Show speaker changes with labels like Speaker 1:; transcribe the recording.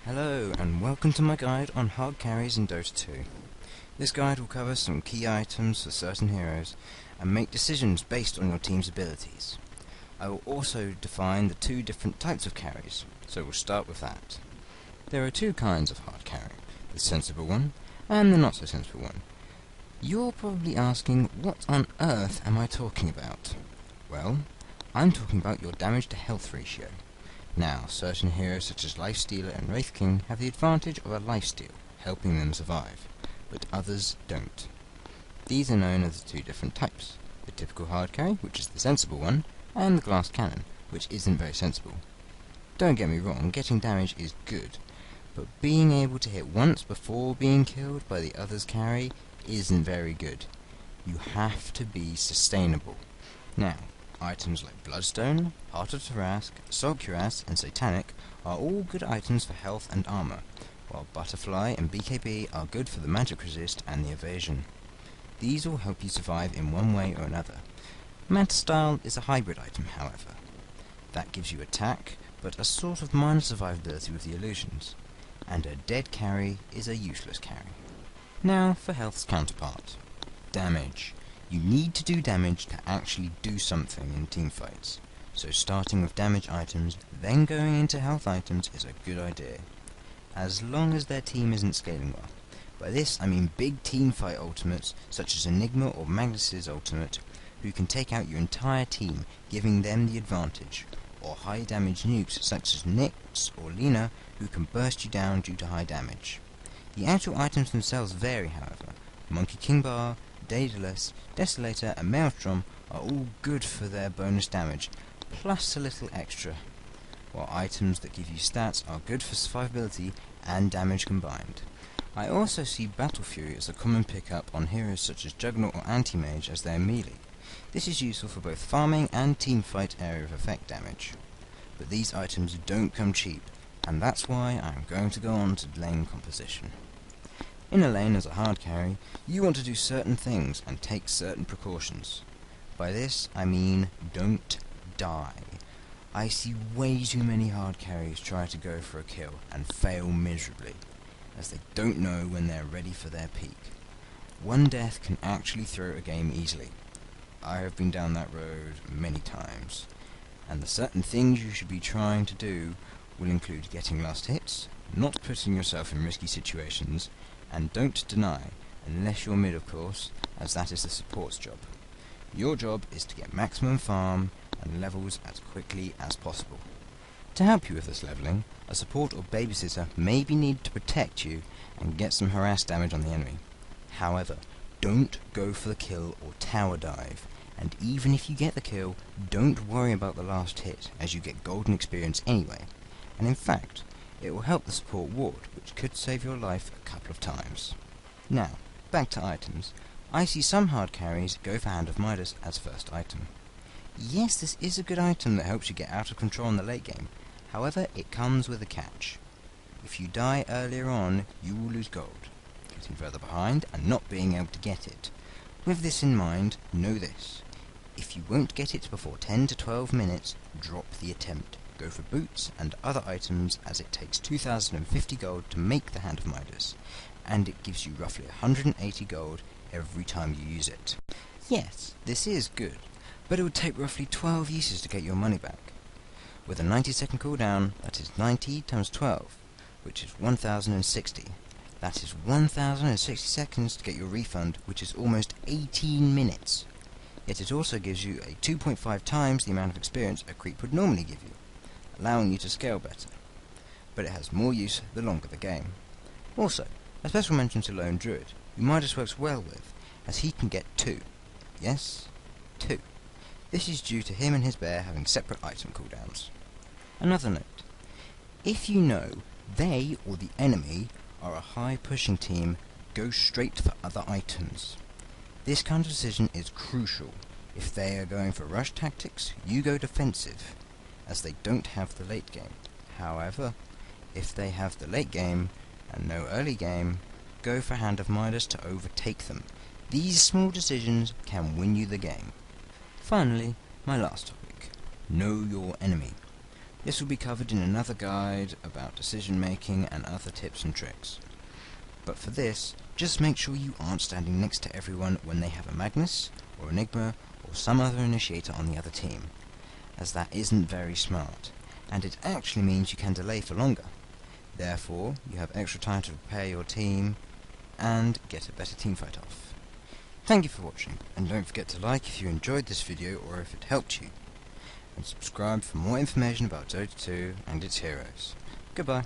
Speaker 1: Hello and welcome to my guide on hard carries in Dota 2. This guide will cover some key items for certain heroes and make decisions based on your team's abilities. I will also define the two different types of carries, so we'll start with that. There are two kinds of hard carry, the sensible one and the not so sensible one. You're probably asking, what on earth am I talking about? Well, I'm talking about your damage to health ratio. Now, certain heroes such as Lifestealer and Wraith King have the advantage of a lifesteal, helping them survive, but others don't. These are known as the two different types, the typical hard carry, which is the sensible one, and the glass cannon, which isn't very sensible. Don't get me wrong, getting damage is good, but being able to hit once before being killed by the other's carry isn't very good. You have to be sustainable. Now, items like Bloodstone, Heart of Tarask, Soul Cuirass, and Satanic are all good items for health and armor, while Butterfly and BKB are good for the magic resist and the evasion. These will help you survive in one way or another. Manta Style is a hybrid item, however. That gives you attack, but a sort of minor survivability with the illusions, and a dead carry is a useless carry. Now for health's counterpart, damage. You need to do damage to actually do something in teamfights, so starting with damage items, then going into health items is a good idea, as long as their team isn't scaling well. By this I mean big teamfight ultimates, such as Enigma or Magnus's ultimate, who can take out your entire team, giving them the advantage, or high damage nukes such as Nyx or Lina, who can burst you down due to high damage. The actual items themselves vary, however. Monkey King Bar, Daedalus, Desolator and Maelstrom are all good for their bonus damage, plus a little extra, while items that give you stats are good for survivability and damage combined. I also see Battle Fury as a common pickup on heroes such as Juggernaut or Anti-Mage as their melee. This is useful for both farming and teamfight area of effect damage. But these items don't come cheap, and that's why I'm going to go on to lane composition. In a lane as a hard carry, you want to do certain things and take certain precautions. By this, I mean don't die. I see way too many hard carries try to go for a kill and fail miserably, as they don't know when they're ready for their peak. One death can actually throw a game easily. I have been down that road many times, and the certain things you should be trying to do will include getting last hits, not putting yourself in risky situations, and don't deny, unless you're mid of course, as that is the support's job. Your job is to get maximum farm and levels as quickly as possible. To help you with this leveling, a support or babysitter may be needed to protect you and get some harass damage on the enemy. However, don't go for the kill or tower dive, and even if you get the kill, don't worry about the last hit, as you get golden experience anyway, and in fact, it will help the support ward, which could save your life a couple of times. Now, back to items. I see some hard carries go for Hand of Midas as first item. Yes, this is a good item that helps you get out of control in the late game, however it comes with a catch. If you die earlier on, you will lose gold, getting further behind and not being able to get it. With this in mind, know this. If you won't get it before 10 to 12 minutes, drop the attempt. Go for boots and other items, as it takes 2050 gold to make the Hand of Midas, and it gives you roughly 180 gold every time you use it. Yes, this is good, but it would take roughly 12 uses to get your money back. With a 90-second cooldown, that is 90 times 12, which is 1060. That is 1060 seconds to get your refund, which is almost 18 minutes. Yet it also gives you a 2.5 times the amount of experience a creep would normally give you, allowing you to scale better, but it has more use the longer the game. Also, a special mention to Lone Druid, who Midas works well with, as he can get 2. Yes, 2. This is due to him and his bear having separate item cooldowns. Another note, if you know they or the enemy are a high pushing team, go straight for other items. This kind of decision is crucial. If they are going for rush tactics, you go defensive, as they don't have the late game. However, if they have the late game and no early game, go for Hand of Midas to overtake them. These small decisions can win you the game. Finally, my last topic, know your enemy. This will be covered in another guide about decision making and other tips and tricks. But for this, just make sure you aren't standing next to everyone when they have a Magnus, or Enigma, or some other initiator on the other team, as that isn't very smart, and it actually means you can delay for longer. Therefore, you have extra time to prepare your team and get a better teamfight off. Thank you for watching, and don't forget to like if you enjoyed this video or if it helped you, and subscribe for more information about Dota 2 and its heroes. Goodbye.